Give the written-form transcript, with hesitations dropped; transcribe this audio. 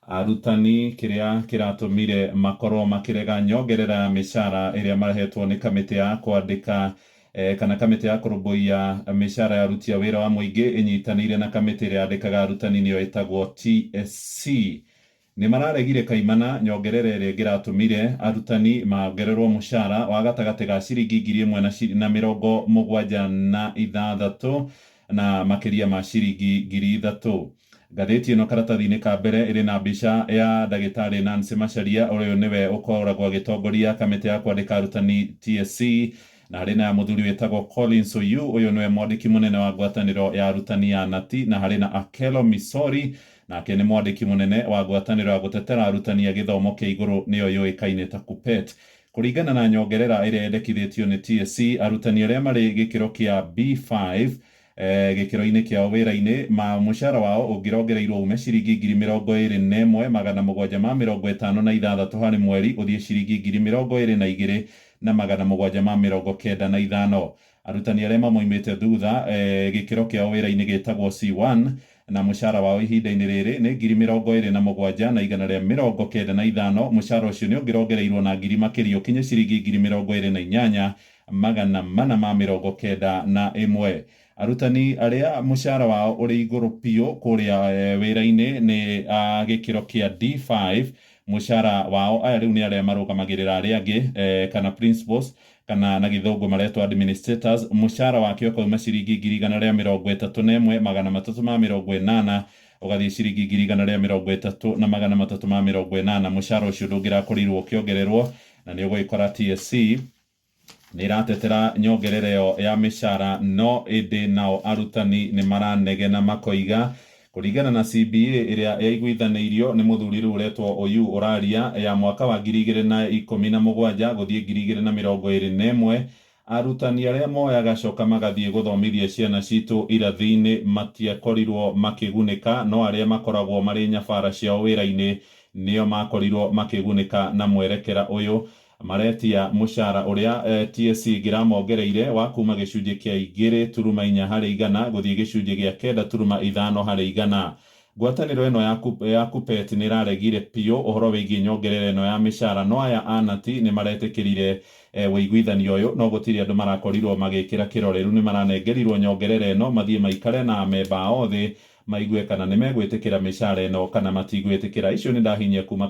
arutani kiria kiratumire makorwo makirega nyongerera ya mishara iria marehetwo ni kamiti ya kwandika kana kamiti ya kurumbuia mishara ya aruti a wira wa muingi inyitanire na kamiti iria yandikaga arutani niyo itagwo TSC ni mararegire kaimana nyongerera iria ngiratumire arutani maongererwo mushara wa gatagati ga ciringi 1,176 na makiria ma ciringi 3,000. Ngathĩti ĩno karatathi-inĩ ka mbere ĩrĩ na mbica ya ndagĩtarĩ Nancy Macharia ũrĩa nĩwe ũkoragwo agĩtongoria kamĩtĩ ya kwandĩka arutani TSC, na harĩ na mũthuri wĩtagwo Collins Oyuu, ũyũ nĩwe mwandĩki mũnene wa ngwatanĩro ya arutani ya Knati, na harĩ na Akelo Misori, nake nĩ mwandĩki mũnene wa ngwatanĩro ya gũtetera arutani a gĩthomo kĩa igũrũ nĩyo yũĩkaine ta KUPPET. Kũringana na nyongerera ĩrĩa yendekithĩtio nĩ TSC, arutani arĩa marĩ gĩkĩro kĩa B5 gĩkĩro-inĩ kĩao wĩra-inĩ mũcara wao ũngĩrongereirwo ume ciringi 21,756 harĩ mweri ũthiĩ ciringi 22,795. Arutani arĩa mamoimĩte thutha gĩkĩro kĩao wĩra-inĩ gĩtagwo C1 na mũcara wao ihinda-inĩ rĩrĩ nĩ 27,195. Mũcara ũcio nĩ ũngĩrongereirwo na ngiri makĩria ũkinye ciringi 28,491. Arutani arĩa mũcara wao ũrĩ igũrũ piũ kũrĩa wĩra-inĩ nĩ gĩkĩro kĩa D5, mũcara wao aya rĩu nĩ arĩa marũgamagĩrĩra arĩa angĩ kana principals kana na gĩthũngũ maretwo administrators, mũcara wake ũkauma ciringi 131,380 ũgathiĩ ciringi 130,380. Mũcara ũcio ndũngĩrakorirwo ũkĩongererwo, na nĩ ũgũgĩkora TSC nĩ iratetera nyongerera ĩyo ya mĩcara, no ĩndĩ nao arutani nĩ maranegena makoiga kũringana na CBA ĩrĩa yaiguithanĩirio nĩ mũthuri rĩu ũretwo Oyuu ũraria ya mwaka wa 2017 gũthiĩ 2021, arutani arĩa moyaga coka magathiĩ gũthomithia ciana citũ irathi-inĩ matiakorirwo makĩgunĩka, no arĩa makoragwo marĩ nyabara ciao wĩra-inĩ nĩo makorirwo makĩgunĩka na mwerekera ũyũ. Maretia mũcara ũrĩa TSC ngĩramongereire wa kuma gĩcunjĩ kĩa 2.4 harĩ igana gũthiĩ gĩcunjĩ gĩa 9.5 harĩ igana. Ngwatanĩro ĩno ya KUPPET nĩ ĩraregire piũ ũhoro wĩgiĩ nyongerera ĩno ya mĩcara, no aya a Knati nĩ maretĩkĩrire wĩiguithanio ũyũ, no gũtirĩ andũ marakorirwo magĩkĩra kĩrore. Rĩu nĩ maranengerirwo nyongerera ĩno mathiĩ maikare na amemba othe maigue kana nĩ megwĩtĩkĩra mĩcara ĩno kana matigwĩtĩkĩra. Icio nĩ ndahinyia kuma